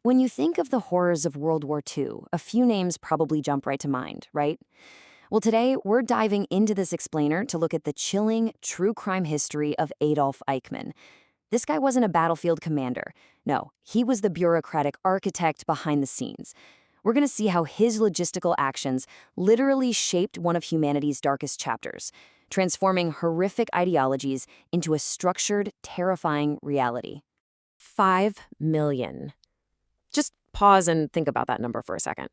When you think of the horrors of World War II, a few names probably jump right to mind, right? Well, today we're diving into this explainer to look at the chilling, true crime history of Adolf Eichmann. This guy wasn't a battlefield commander. No, he was the bureaucratic architect behind the scenes. We're going to see how his logistical actions literally shaped one of humanity's darkest chapters, transforming horrific ideologies into a structured, terrifying reality. 5 million. Just pause and think about that number for a second.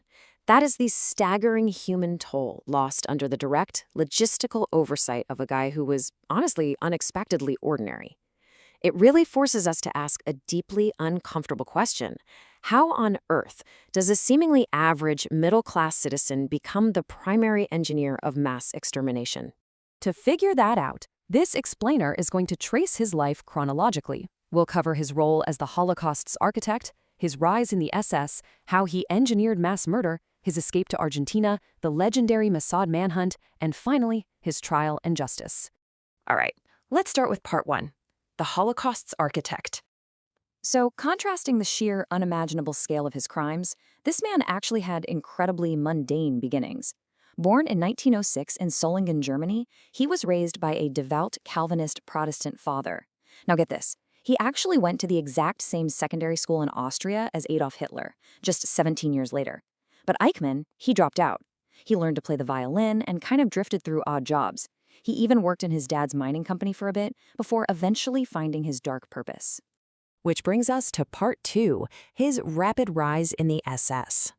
That is the staggering human toll lost under the direct, logistical oversight of a guy who was, honestly, unexpectedly ordinary. It really forces us to ask a deeply uncomfortable question. How on earth does a seemingly average, middle-class citizen become the primary engineer of mass extermination? To figure that out, this explainer is going to trace his life chronologically. We'll cover his role as the Holocaust's architect, his rise in the SS, how he engineered mass murder, his escape to Argentina, the legendary Mossad manhunt, and finally, his trial and justice. All right, let's start with part 1, the Holocaust's architect. So, contrasting the sheer, unimaginable scale of his crimes, this man actually had incredibly mundane beginnings. Born in 1906 in Solingen, Germany, he was raised by a devout Calvinist Protestant father. Now get this. He actually went to the exact same secondary school in Austria as Adolf Hitler, just 17 years later. But Eichmann, he dropped out. He learned to play the violin and kind of drifted through odd jobs. He even worked in his dad's mining company for a bit before eventually finding his dark purpose. Which brings us to part 2, his rapid rise in the SS.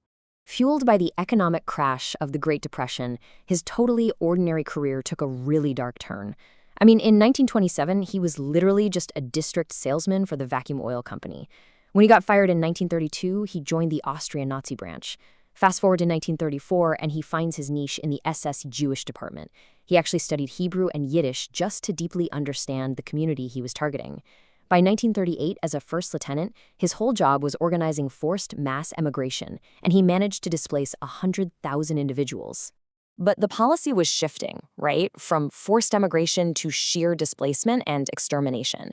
Fueled by the economic crash of the Great Depression, his totally ordinary career took a really dark turn. I mean, in 1927, he was literally just a district salesman for the vacuum oil company. When he got fired in 1932, he joined the Austrian Nazi branch. Fast forward to 1934, and he finds his niche in the SS Jewish department. He actually studied Hebrew and Yiddish just to deeply understand the community he was targeting. By 1938, as a first lieutenant, his whole job was organizing forced mass emigration, and he managed to displace 100,000 individuals. But the policy was shifting, right? From forced emigration to sheer displacement and extermination.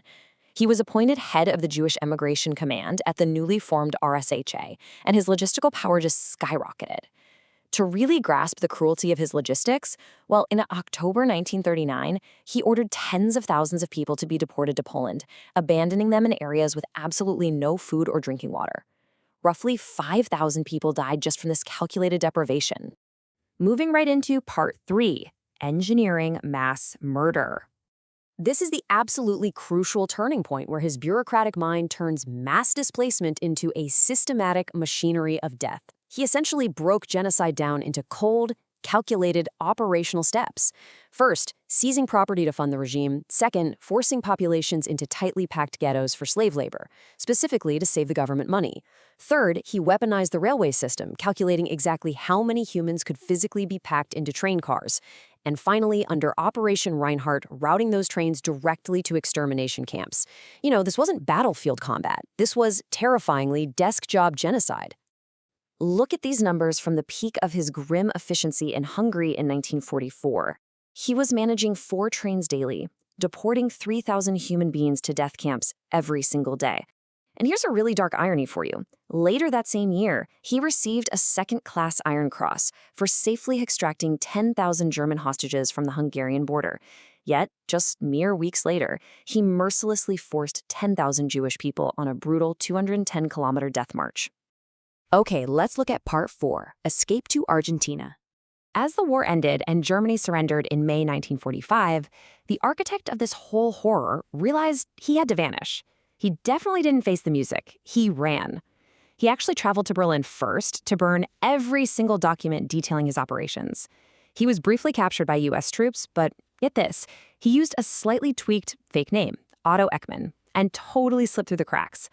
He was appointed head of the Jewish Emigration Command at the newly formed RSHA, and his logistical power just skyrocketed. To really grasp the cruelty of his logistics, well, in October 1939, he ordered tens of thousands of people to be deported to Poland, abandoning them in areas with absolutely no food or drinking water. Roughly 5,000 people died just from this calculated deprivation. Moving right into part 3, engineering mass murder. This is the absolutely crucial turning point where his bureaucratic mind turns mass displacement into a systematic machinery of death. He essentially broke genocide down into cold, calculated operational steps. First, seizing property to fund the regime. Second, forcing populations into tightly packed ghettos for slave labor, specifically to save the government money. Third, he weaponized the railway system, calculating exactly how many humans could physically be packed into train cars. And finally, under Operation Reinhardt, routing those trains directly to extermination camps. You know, this wasn't battlefield combat. This was terrifyingly desk job genocide. Look at these numbers from the peak of his grim efficiency in Hungary in 1944. He was managing 4 trains daily, deporting 3,000 human beings to death camps every single day. And here's a really dark irony for you. Later that same year, he received a second-class Iron Cross for safely extracting 10,000 German hostages from the Hungarian border. Yet, just mere weeks later, he mercilessly forced 10,000 Jewish people on a brutal 210-kilometer death march. Okay, let's look at part 4, escape to Argentina. As the war ended and Germany surrendered in May 1945, the architect of this whole horror realized he had to vanish. He definitely didn't face the music. He ran. He actually traveled to Berlin first to burn every single document detailing his operations. He was briefly captured by U.S. troops, but get this, he used a slightly tweaked fake name, Otto Eichmann, and totally slipped through the cracks.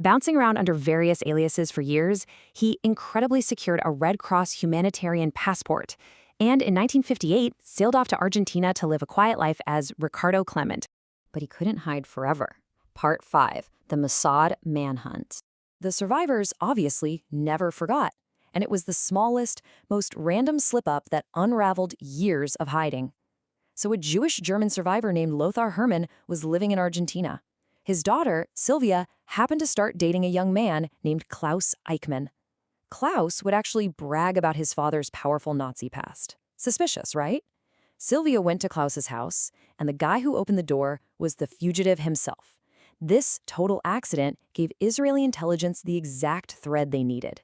Bouncing around under various aliases for years, he incredibly secured a Red Cross humanitarian passport, and in 1958 sailed off to Argentina to live a quiet life as Ricardo Clement. But he couldn't hide forever. Part 5, the Mossad manhunt. The survivors obviously never forgot, and it was the smallest, most random slip-up that unraveled years of hiding. So a Jewish German survivor named Lothar Hermann was living in Argentina. His daughter, Sylvia, happened to start dating a young man named Klaus Eichmann. Klaus would actually brag about his father's powerful Nazi past. Suspicious, right? Sylvia went to Klaus's house, and the guy who opened the door was the fugitive himself. This total accident gave Israeli intelligence the exact thread they needed.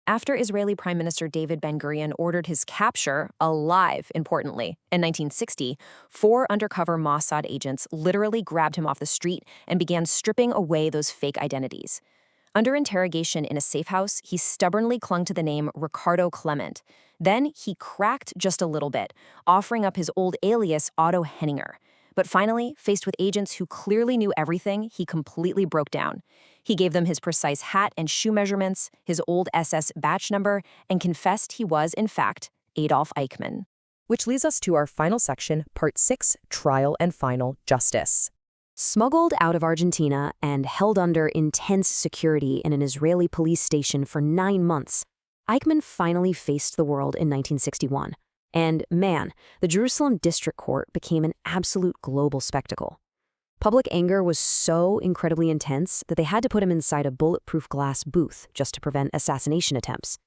After Israeli Prime Minister David Ben-Gurion ordered his capture, alive, importantly, in 1960, 4 undercover Mossad agents literally grabbed him off the street and began stripping away those fake identities. Under interrogation in a safe house, he stubbornly clung to the name Ricardo Clement. Then he cracked just a little bit, offering up his old alias Otto Henninger. But finally, faced with agents who clearly knew everything, he completely broke down. He gave them his precise hat and shoe measurements, his old SS batch number, and confessed he was, in fact, Adolf Eichmann. Which leads us to our final section, Part 6, Trial and Final Justice. Smuggled out of Argentina and held under intense security in an Israeli police station for 9 months, Eichmann finally faced the world in 1961. And man, the Jerusalem District Court became an absolute global spectacle. Public anger was so incredibly intense that they had to put him inside a bulletproof glass booth just to prevent assassination attempts.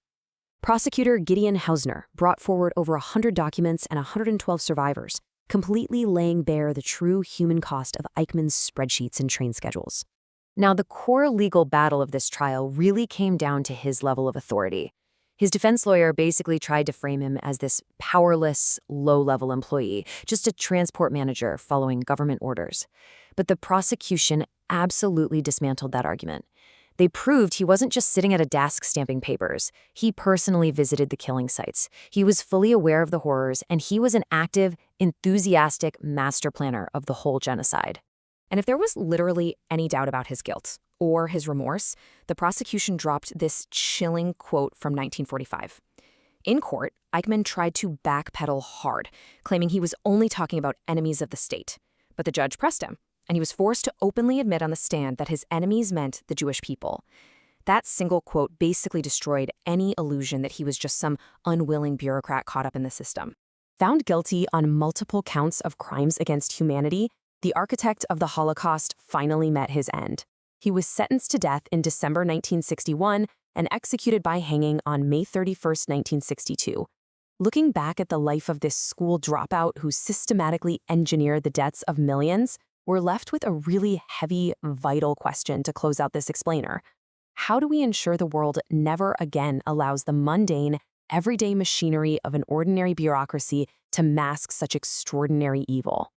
Prosecutor Gideon Hausner brought forward over 100 documents and 112 survivors, completely laying bare the true human cost of Eichmann's spreadsheets and train schedules. Now, the core legal battle of this trial really came down to his level of authority. His defense lawyer basically tried to frame him as this powerless, low-level employee, just a transport manager following government orders. But the prosecution absolutely dismantled that argument. They proved he wasn't just sitting at a desk stamping papers. He personally visited the killing sites. He was fully aware of the horrors, and he was an active, enthusiastic master planner of the whole genocide. And if there was literally any doubt about his guilt or his remorse, the prosecution dropped this chilling quote from 1945. In court, Eichmann tried to backpedal hard, claiming he was only talking about enemies of the state. But the judge pressed him, and he was forced to openly admit on the stand that his enemies meant the Jewish people. That single quote basically destroyed any illusion that he was just some unwilling bureaucrat caught up in the system. Found guilty on multiple counts of crimes against humanity, the architect of the Holocaust finally met his end. He was sentenced to death in December 1961 and executed by hanging on May 31, 1962. Looking back at the life of this school dropout who systematically engineered the deaths of millions, we're left with a really heavy, vital question to close out this explainer. How do we ensure the world never again allows the mundane, everyday machinery of an ordinary bureaucracy to mask such extraordinary evil?